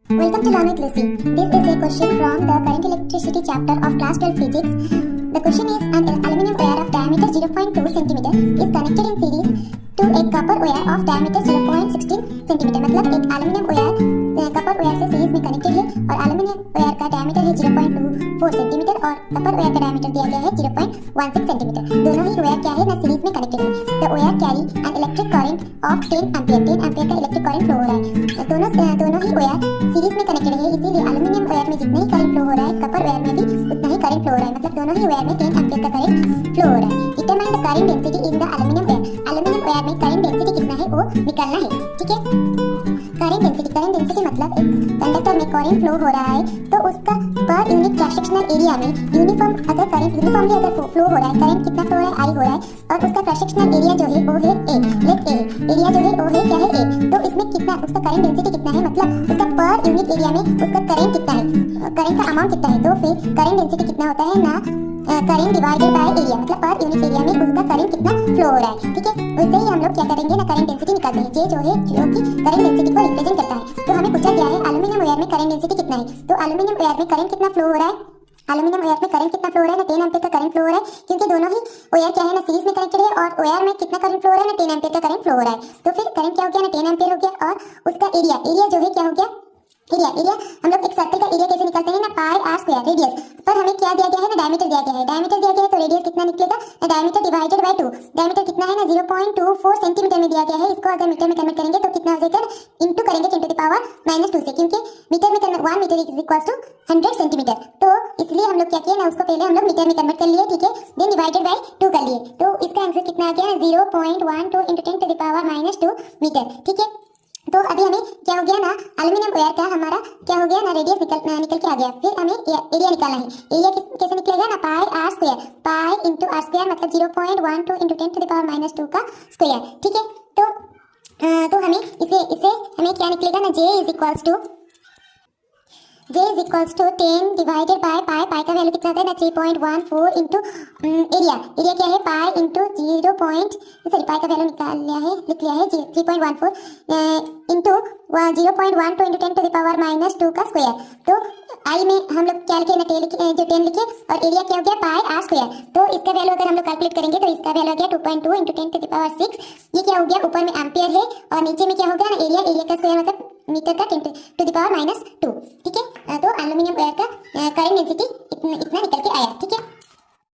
Welcome to Learn with Lucy. This is a question from the current electricity chapter of class 12 physics. The question is, an aluminum wire of diameter 0.2 cm is connected in series to a copper wire of diameter 0.16 cm. मतलब एक aluminium wire Kapoor wire से series में connected है और aluminium wire का diameter है 0.24 centimetre और Kapoor wire का डायमीटर दिया गया है 0.16 सेंटीमीटर। दोनों ही वायर क्या है ना सीरीज में कनेक्टेड है। The wire carry an electric current of 10 ampere. 10 ampere का इलेक्ट्रिक करंट फ्लो हो रहा है। दोनों ही वायर सीरीज में कनेक्टेड है, इसीलिए एल्युमिनियम वायर में जितना ही करंट फ्लो हो रहा है कपर वायर में भी उतना ही करंट फ्लो हो रहा है। मतलब दोनों ही वायर में 10 एम्पीयर का करंट फ्लो हो रहा है। Determine the current density in the aluminium wire. Aluminium wire में करंट डेंसिटी कितना है वो निकालना है। ठीक है, करंट डेंसिटी मतलब एक कंडक्टर में करंट फ्लो हो रहा है तो उसका per unit cross sectional area में यूनिफॉर्म अगर करंट यूनिफॉर्मली अगर फ्लो हो रहा है, करंट कितना फ्लो हो रहा है आई हो रहा है और उसका क्रॉस सेक्शनल एरिया जो है वो है ए। लेट ए एरिया जो है वो है क्या है ए। तो इसमें कितना उसका करंट डेंसिटी कितना है मतलब उसका पर यूनिट एरिया में उसका करंट कितना है, करंट का अमाउंट कितना है। तो फिर करंट डेंसिटी कितना होता है ना करंट डिवाइडेड बाय एरिया, मतलब पर यूनिट एरिया में उसका करंट कितना फ्लो हो रहा है। ठीक है, वैसे ही हम लोग क्या करेंगे ना करंट डेंसिटी निकालते हैं। जे जो है जो कि करंट डेंसिटी को रिप्रेजेंट करता है। तो हमें पूछा गया है एल्युमिनियम वायर में करंट डेंसिटी कितना है। तो एल्युमिनियम वायर में करंट कितना फ्लो हो रहा है, एल्युमिनियम वायर में करंट कितना फ्लो हो रहा है ना 10 एम्पीयर का करंट फ्लो हो रहा है, क्योंकि दोनों ही वायर क्या है ना सीरीज में कनेक्टेड है और वायर में कितना करंट फ्लो हो रहा है ना 10 एम्पीयर का करंट फ्लो हो रहा है। तो फिर करंट क्या हो गया ना 10 एम्पीयर हो गया और उसका एरिया जो है क्या हो गया एरिया हम लोग एक सर्कल का एरिया कैसे निकालते हैं ना पाई आर स्क्वायर रेडियस पर हमें क्या दिया गया है ना डायमीटर दिया गया है। डायमीटर दिया गया है तो रेडियस कितना निकलेगा ना डायमीटर डिवाइडेड बाय 2। डायमीटर कितना है ना 0.24 सेंटीमीटर में दिया गया है। इसको अगर मीटर में कन्वर्ट करेंगे तो कितना हो जाएगा इंटू करेंगे 10 टू द पावर -2 से, क्योंकि मीटर में 1 metre is equal to 100 centimetre. तो इसलिए हम लोग क्या किए ना उसको पहले हम लोग मीटर में कन्वर्ट कर लिए। ठीक है, देन डिवाइडेड बाय 2 कर लिए। तो इसका आंसर कितना आ गया 0.12 into 10 to the power -2 metre. ठीक है, तो अभी हमें क्या हो गया ना एल्युमिनियम वायर का हमारा क्या हो गया ना रेडियस निकल के आ गया। फिर हमें एरिया निकालना है। एरिया कैसे निकलेगा ना pi R square, pi into R square मतलब 0.12 इंटू 10 टू द पावर -2 का स्क्वायर। ठीक है, तो हमें इसे हमें क्या निकलेगा ना J is equals to 10 divided by pi का वैल्यू कितना आता है ना 3.14 इंटू एरिया क्या है पाई इंटू पाई का वैल्यू लिख लिया है 3.14 into 0.12 into 10 to the power -2 का स्क्वायर। तो आई में हम लोग क्या लिखे ना 10 लिखे और एरिया क्या हो गया पाई आर स्क्वायर। तो इसका वैल्यू अगर हम लोग कैलकुलेट करेंगे तो इसका वैल्यू आ गया 2.2 इंटू 10 टू द पावर 6। ये क्या हो गया ऊपर में एम्पियर है और नीचे में क्या हो गया ना एरिया का स्क्वायर मतलब मीटर का 10 टू द पावर -2। ठीक है, तो एल्युमिनियम वायर का करंट डेंसिटी इतना निकल के आया। ठीक है।